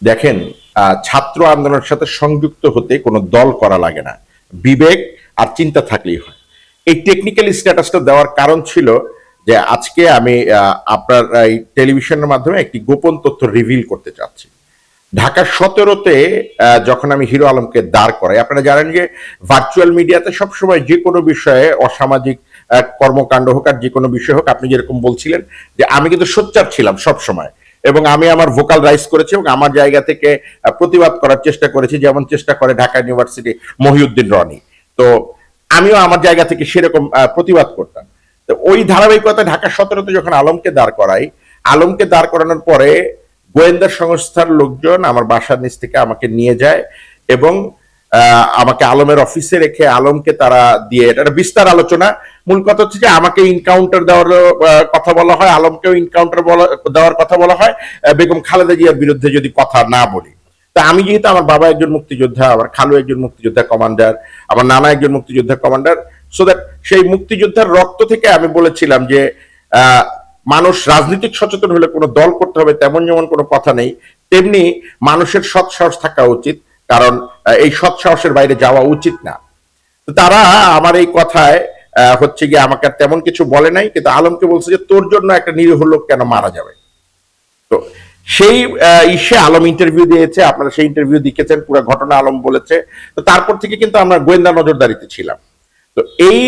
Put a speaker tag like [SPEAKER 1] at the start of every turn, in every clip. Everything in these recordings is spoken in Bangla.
[SPEAKER 1] দেখেন, ছাত্র আন্দোলনের সাথে সংযুক্ত হতে কোনো দল করা লাগে না, বিবেক আর চিন্তা থাকলেই হয়। এই টেকনিক্যাল স্ট্যাটাসটা দেওয়ার কারণ ছিল যে আজকে আমি আপনার এই টেলিভিশনের মাধ্যমে একটি গোপন তথ্য রিভিল করতে চাচ্ছি। ঢাকা 17-তে যখন আমি হিরো আলমকে দাঁড় করাই, আপনারা জানেন যে ভার্চুয়াল মিডিয়াতে সবসময় যে কোনো বিষয়ে অসামাজিক কর্মকাণ্ড হোক আর যে কোনো বিষয় হোক, আপনি যেরকম বলছিলেন যে আমি কিন্তু সোচ্চার ছিলাম সব সময়, এবং আমি আমার ভোকাল রাইজ করেছি এবং আমার জায়গা থেকে প্রতিবাদ করার চেষ্টা করেছি, যেমন চেষ্টা করে ঢাকা ইউনিভার্সিটি মহিউদ্দিন রনি। তো আমিও আমার জায়গা থেকে সেরকম প্রতিবাদ করতাম। তো ওই ধারাবাহিকতা ঢাকা 17-তে যখন আলমকে দাঁড় করাই, আলমকে দাঁড় করানোর পরে গোয়েন্দা সংস্থার লোকজন আমার বাসার নিচ থেকে আমাকে নিয়ে যায় এবং আমাকে আলমের অফিসে রেখে আলমকে তারা দিয়ে, এটা বিস্তার আলোচনা। মূল কথা হচ্ছে যে আমাকে ইনকাউন্টার দেওয়ার কথা বলা হয়, আলমকেও ইনকাউন্টার দেওয়ার কথা বলা হয় বেগম খালেদা জিয়ার বিরুদ্ধে যদি কথা না বলি। তা আমি যেহেতু আমার বাবা একজন মুক্তিযোদ্ধা, আমার খালু একজন মুক্তিযোদ্ধা কমান্ডার, আমার নানা একজন মুক্তিযোদ্ধা কমান্ডার, সো দ্যাট সেই মুক্তিযোদ্ধার রক্ত থেকে আমি বলেছিলাম যে মানুষ রাজনৈতিক সচেতন হলে কোনো দল করতে হবে তেমন যেমন কোনো কথা নেই, তেমনি মানুষের সৎ সাহস থাকা উচিত, কারণ এই সৎ সাহসের বাইরে যাওয়া উচিত না। তো তারা আমার এই কথায় হচ্ছে গিয়ে আমাকে তেমন কিছু বলে নাই, কিন্তু আলমকে বলছে যে তোর জন্য একটা নিরীহ লোক কেন মারা যাবে। তো সেই ইসে আলম ইন্টারভিউ দিয়েছে, আপনারা সেই ইন্টারভিউ দেখেছেন, পুরো ঘটনা আলম বলেছে। তো তারপর থেকে কিন্তু আমরা গোয়েন্দা নজরদারিতে ছিলাম। তো এই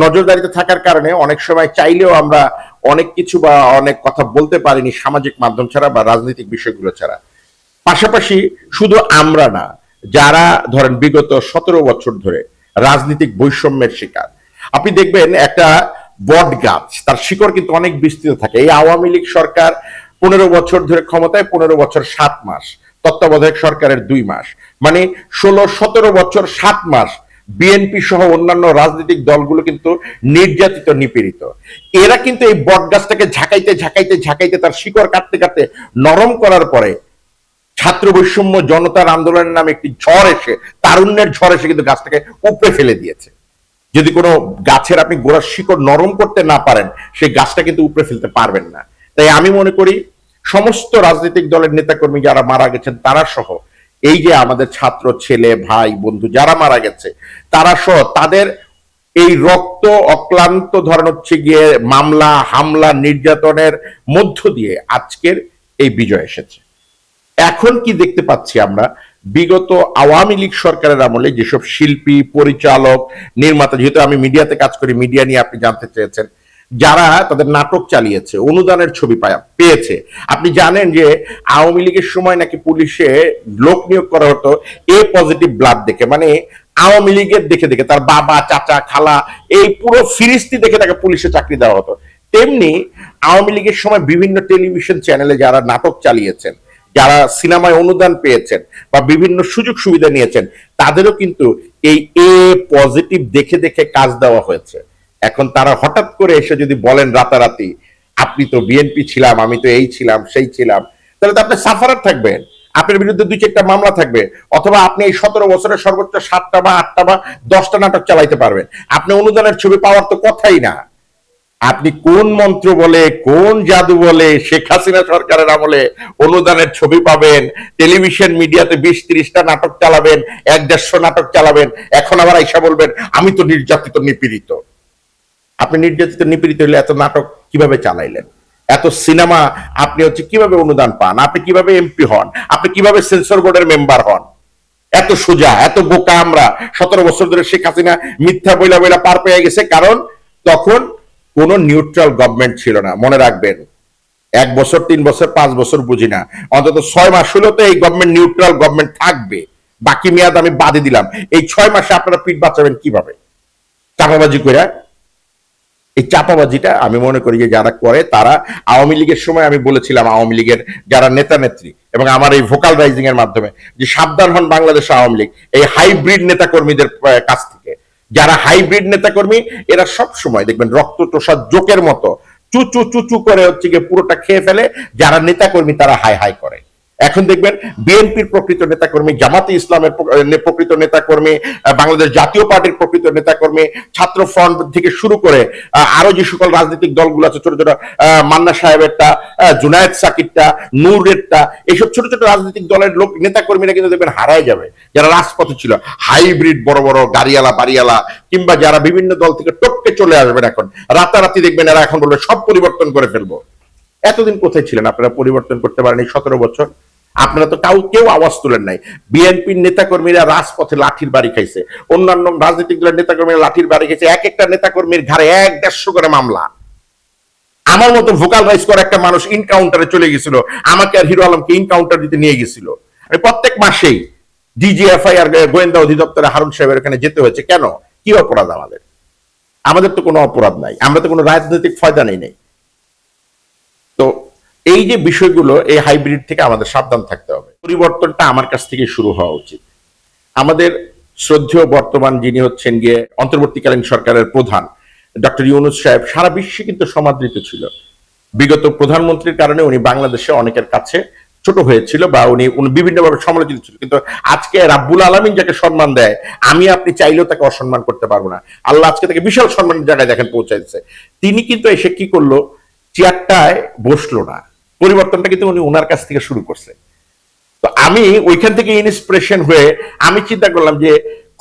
[SPEAKER 1] নজরদারিতে থাকার কারণে অনেক সময় চাইলেও আমরা অনেক কিছু বা অনেক কথা বলতে পারিনি সামাজিক মাধ্যম ছাড়া বা রাজনৈতিক বিষয়গুলো ছাড়া। পাশাপাশি শুধু আমরা না, যারা ধরেন বিগত 17 বছর ধরে রাজনৈতিক বৈষম্যের শিকার, আপনি দেখবেন একটা বট গাছ তার শিকড় কিন্তু অনেক বিস্তৃত থাকে। এই আওয়ামী লীগ সরকার 15 বছর ধরে ক্ষমতায়, 15 বছর 7 মাস, তত্ত্বাবধায়ক সরকারের 2 মাস, মানে 16-17 বছর 7 মাস বিএনপি সহ অন্যান্য রাজনৈতিক দলগুলো কিন্তু নির্যাতিত, নিপীড়িত। এরা কিন্তু এই বট গাছটাকে ঝাঁকাইতে ঝাঁকাইতে ঝাঁকাইতে তার শিকড় কাটতে কাটতে নরম করার পরে ছাত্র বৈষম্য জনতার আন্দোলনের নামে একটি ঝড় এসে, তারুণ্যের ঝড় এসে কিন্তু গাছটাকে উপড়ে ফেলে দিয়েছে। যদি কোনো গাছের আপনি গোড়ার শিকড় নরম করতে না পারেন, সেই গাছটা কিন্তু উপড়ে ফেলতে পারবেন না। তাই আমি মনে করি সমস্ত রাজনৈতিক দলের নেতাকর্মী যারা মারা গেছেন তারা সহ, এই যে আমাদের ছাত্র ছেলে ভাই বন্ধু যারা মারা গেছে তারা সহ, তাদের এই রক্ত অক্লান্ত ধরন হচ্ছে গিয়ে মামলা হামলা নির্যাতনের মধ্য দিয়ে আজকের এই বিজয় এসেছে। এখন কি দেখতে পাচ্ছি আমরা, বিগত আওয়ামী লীগ সরকারের আমলে যেসব শিল্পী, পরিচালক, নির্মাতা, যেহেতু আমি মিডিয়াতে কাজ করি, মিডিয়া নিয়ে আপনি জানতে চেয়েছেন, যারা তাদের নাটক চালিয়েছে, অনুদানের ছবি পেয়েছে। আপনি জানেন যে আওয়ামী লীগের সময় নাকি পুলিশে লোক নিয়োগ করা হতো এ পজিটিভ ব্লাড দেখে, মানে আওয়ামী লীগের দেখে দেখে তার বাবা, চাচা, খালা, এই পুরো ফিরিস্তি দেখে তাকে পুলিশে চাকরি দেওয়া হতো। তেমনি আওয়ামী লীগের সময় বিভিন্ন টেলিভিশন চ্যানেলে যারা নাটক চালিয়েছেন, যারা সিনেমায় অনুদান পেয়েছেন বা বিভিন্ন সুযোগ সুবিধা নিয়েছেন, তাদেরও কিন্তু এই এ পজিটিভ দেখে দেখে কাজ দেওয়া হয়েছে। এখন তারা হঠাৎ করে এসে যদি বলেন রাতারাতি আপনি তো বিএনপি ছিলাম, আমি তো এই ছিলাম সেই ছিলাম, তাহলে তো আপনি সাফারার থাকবেন, আপনার বিরুদ্ধে 2-4টা মামলা থাকবে, অথবা আপনি এই 17 বছরে সর্বোচ্চ 7টা বা 8টা বা 10টা নাটক চালাইতে পারবেন। আপনি অনুদানের ছবি পাওয়ার তো কথাই না। আপনি কোন মন্ত্র বলে, কোন জাদু বলে শেখ হাসিনা সরকারের আমলে অনুদানের ছবি পাবেন, টেলিভিশন মিডিয়াতে 20-30টা নাটক চালাবেন, 1-150 নাটক চালাবেন, এখন আবার আইসা বলবেন আমি তো নির্যাতিত নিপীড়িত। আপনি নির্যাতিত নিপীড়িত হলে এত নাটক কিভাবে চালাইলেন? এত সিনেমা আপনি হচ্ছে কিভাবে অনুদান পান? আপনি কিভাবে এমপি হন? আপনি কিভাবে সেন্সর বোর্ডের মেম্বার হন? এত সোজা, এত বোকা আমরা। 17 বছর ধরে শেখ হাসিনা মিথ্যা বইলা বইলা পার পেয়ে গেছে, কারণ তখন কোন নিউট্রাল গভর্নমেন্ট ছিল না। মনে রাখবেন, 1 বছর, 3 বছর, 5 বছর বুঝি না, অন্তত 6 মাস হলেও তো এই গভর্নমেন্ট নিউট্রাল গভর্নমেন্ট থাকবে। বাকি মেয়াদ আমি বাদে দিলাম। এই 6 মাসে আপনারা পিঠ বাঁচাবেন কিভাবে? চাপাবাজি করে। এই চাপাবাজিটা আমি মনে করি যে যারা করে তারা আওয়ামী লীগের সময় আমি বলেছিলাম, আওয়ামী লীগের যারা নেতা নেত্রী এবং আমার এই ভোকাল রাইজিং এর মাধ্যমে, যে সাবধান হন বাংলাদেশ আওয়ামী লীগ এই হাইব্রিড নেতা কর্মীদের কাছ থেকে। যারা হাইব্রিড নেতাকর্মী এরা সব সময় দেখবেন রক্ত টোষা জোকের মতো চুচু চুচু করে হচ্ছে গিয়ে পুরোটা খেয়ে ফেলে, যারা নেতাকর্মী তারা হাই হাই করে। এখন দেখবেন বিএনপির প্রকৃত নেতাকর্মী, জামাতে ইসলামের প্রকৃত নেতাকর্মী, বাংলাদেশ জাতীয় পার্টির প্রকৃত নেতাকর্মী, ছাত্র ফ্রন্ট থেকে শুরু করে আরো যে সকল রাজনৈতিক দলগুলো আছে, ছোট ছোট মান্না সাহেবেরটা, জুনায়েদ সাকিরটা, নূরেরটা, এইসব ছোট ছোট রাজনৈতিক দলের লোক নেতাকর্মীরা কিন্তু দেখবেন হারায় যাবে, যারা রাজপথে ছিল, হাইব্রিড বড় বড় গাড়িওয়ালা বাড়িওয়ালা, কিংবা যারা বিভিন্ন দল থেকে টপকে চলে আসবেন, এখন রাতারাতি দেখবেন এরা এখন বলবে সব পরিবর্তন করে ফেলবো। এতদিন কোথায় ছিলেন আপনারা? পরিবর্তন করতে পারেনি 17 বছর। আপনারা তো কেউ আওয়াজ তুলেন নাই। বিএনপির নেতাকর্মীরা রাজপথে লাঠির বাড়ি খাইছে, অন্যান্য রাজনৈতিক দলের নেতাকর্মীরা লাঠির বাড়ি খাইছে, এক একটা নেতাকর্মীর ঘাড়ে 100-150 করে মামলা। আমার মতো ভোকাল রাইজ করা একটা মানুষ ইনকাউন্টারে চলে গেছিল, আমাকে আর হিরো আলমকে ইনকাউন্টার দিতে নিয়ে গেছিল। প্রত্যেক মাসেই ডিজিএফআই আর গোয়েন্দা অধিদপ্তরে হারুন সাহেবের এখানে যেতে হয়েছে। কেন? কি অপরাধ আমাদের? আমাদের তো কোনো অপরাধ নাই, আমরা তো কোনো রাজনৈতিক ফয়দা নেই। তো এই যে বিষয়গুলো, এই হাইব্রিড থেকে আমাদের সাবধান থাকতে হবে। পরিবর্তনটা আমার কাছ থেকে শুরু হওয়া উচিত। আমাদের শ্রদ্ধেয় বর্তমান যিনি হচ্ছেন গিয়ে অন্তর্বর্তীকালীন সরকারের প্রধান ডক্টর ইউনূস সাহেব সারা বিশ্বে কিন্তু সমাদৃত ছিল। বিগত প্রধানমন্ত্রীর কারণে উনি বাংলাদেশে অনেকের কাছে ছোট হয়েছিল, বা উনি বিভিন্নভাবে সমালোচিত ছিল। কিন্তু আজকে রাব্বুল আলামিন যাকে সম্মান দেয়, আমি আপনি চাইলেও তাকে অসম্মান করতে পারবো না। আল্লাহ আজকে তাকে বিশাল সম্মানের জায়গায় দেখেন পৌঁছাইছে। তিনি কিন্তু এসে কি করলো? চেয়ারটায় বসলো না। পরিবর্তনটা কিন্তু উনি ওনার কাছ থেকে শুরু করছে। তো আমি ওইখান থেকে ইন্সপিরেশন হয়ে আমি চিন্তা করলাম যে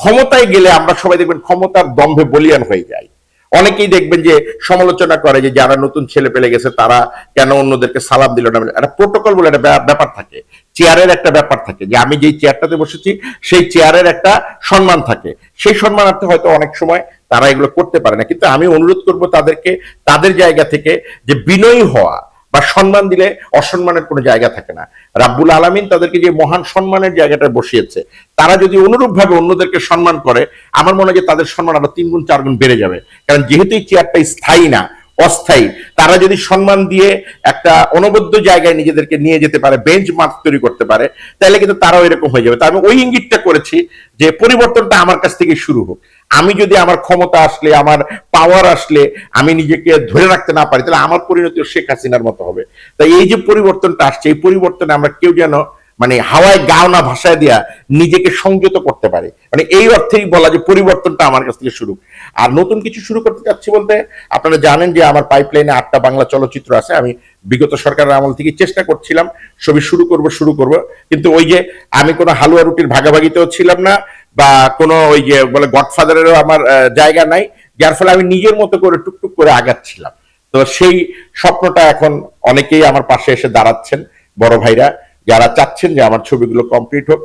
[SPEAKER 1] ক্ষমতায় গেলে আমরা সবাই দেখবেন ক্ষমতার দম্ভে বলিয়ান হয়ে যায়। অনেকেই দেখবেন যে সমালোচনা করে যে যারা নতুন ছেলে পেলে গেছে তারা কেন অন্যদেরকে সালাম দিল না। একটা প্রোটোকল বলে একটা ব্যাপার থাকে, চেয়ারের একটা ব্যাপার থাকে, যে আমি যেই চেয়ারটাতে বসেছি সেই চেয়ারের একটা সম্মান থাকে। সেই সম্মানার্থে হয়তো অনেক সময় তারা এগুলো করতে পারে না। কিন্তু আমি অনুরোধ করব তাদেরকে তাদের জায়গা থেকে যে বিনয়ী হওয়া বা সম্মান দিলে অসম্মানের কোনো জায়গা থাকে না। রাব্বুল আলামিন তাদেরকে যে মহান সম্মানের জায়গাটা বসিয়েছে, তারা যদি অনুরূপ ভাবে অন্যদেরকে সম্মান করে, আমার মনে হয় যে তাদের সম্মান আরো 3 গুণ 4 গুণ বেড়ে যাবে। কারণ যেহেতু এই চেয়ারটা স্থায়ী না, অস্থায়ী, তারা যদি সম্মান দিয়ে একটা অনবদ্য জায়গায় নিজেদেরকে নিয়ে যেতে পারে, বেঞ্চ মার্ক তৈরি করতে পারে, তাহলে কিন্তু তারাও এরকম হয়ে যাবে। তা আমি ওই ইঙ্গিতটা করেছি যে পরিবর্তনটা আমার কাছ থেকে শুরু হোক। আমি যদি আমার ক্ষমতা আসলে, আমার পাওয়ার আসলে আমি নিজেকে ধরে রাখতে না পারি, তাহলে আমার পরিণতি শেখ হাসিনার মতো হবে। তাই এই যে পরিবর্তনটা আসছে, এই পরিবর্তনে আমরা কেউ যেন মানে হাওয়ায় গাও না ভাসায় দিয়া নিজেকে সংযত করতে পারে। মানে এই অর্থেই বলা যে পরিবর্তনটা আমার কাছ থেকে শুরু। আর নতুন কিছু শুরু করতে চাচ্ছি বলতে, আপনারা জানেন যে আমার পাইপলাইনে 8টা বাংলা চলচ্চিত্র আছে। আমি বিগত সরকারের আমল থেকে চেষ্টা করছিলাম ছবি শুরু করব, কিন্তু ওই যে আমি কোনো হালুয়া রুটির ভাগাভাগিতেও ছিলাম না, বা কোনো ওই যে বলে গডফাদারেরও আমার জায়গা নাই, যার ফলে আমি নিজের মতো করে টুকটুক করে আগাচ্ছিলাম। তো সেই স্বপ্নটা এখন অনেকেই আমার পাশে এসে দাঁড়াচ্ছেন, বড় ভাইরা যারা চাচ্ছেন যে আমার ছবিগুলো কমপ্লিট হোক।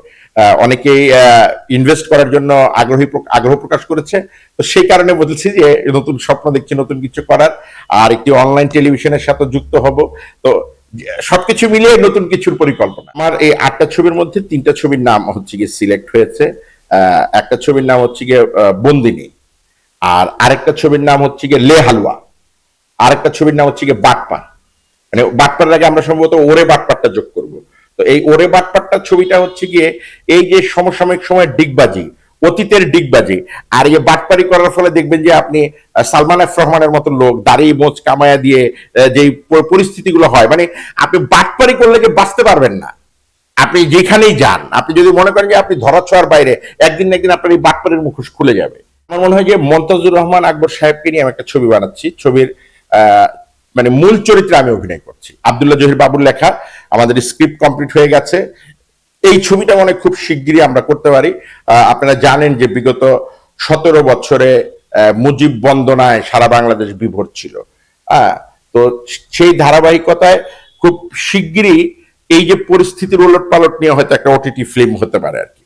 [SPEAKER 1] অনেকেই ইনভেস্ট করার জন্য আগ্রহ প্রকাশ করেছে। তো সেই কারণে বলছি যে নতুন স্বপ্ন দেখছি, নতুন কিছু করার, আর একটি অনলাইন টেলিভিশনের সাথে যুক্ত হব। তো সবকিছু মিলিয়ে নতুন কিছুর পরিকল্পনা। আমার এই 8টা ছবির মধ্যে 3টা ছবির নাম হচ্ছে গিয়ে সিলেক্ট হয়েছে। একটা ছবির নাম হচ্ছে গিয়ে বন্দিনী, আর আরেকটা ছবির নাম হচ্ছে গিয়ে লে হালুয়া, আরেকটা ছবির নাম হচ্ছে গিয়ে বাটপা। মানে বাটপার আগে আমরা সম্ভবত ওরে বাটপারটা যোগ করব। তো এই ওরে বাটপারটা ছবিটা হচ্ছে গিয়ে এই যে সমসাময়িক সময়ের ডিগবাজি, অতীতের ডিগবাজি, আর এই বাটপারি করার ফলে দেখবেন যে আপনি সালমান এফ রহমানের মতো লোক দাড়ি মোচ কামায়া দিয়ে যে পরিস্থিতিগুলো হয়, মানে আপনি বাটপারি করলে যে বাঁচতে পারবেন না। আপনি যেখানেই যান, আপনি যদি মনে করেন যে আপনি ধরাছোঁয়ার বাইরে, একদিন না একদিন আপনার এই বাটপারের মুখোশ খুলে যাবে। আমার মনে হয় যে মন্তাজুর রহমান আকবর সাহেবকে নিয়ে আমি একটা ছবি বানাচ্ছি। ছবির মানে মূল চরিত্রে আমি অভিনয় করছি। আব্দুল্লাহ জহির বাবুর লেখা, আমাদের স্ক্রিপ্ট কমপ্লিট হয়ে গেছে। এই ছবিটা মনে খুব শিগগিরই আমরা করতে পারি। আপনারা জানেন যে বিগত 17 বছরে মুজিব বন্দনায় সারা বাংলাদেশ বিভোর ছিল। তো সেই ধারাবাহিকতায় খুব শিগগিরই এই যে পরিস্থিতির ওলট পালট নিয়ে হয়তো একটা ওটিটি ফিল্ম হতে পারে আর কি।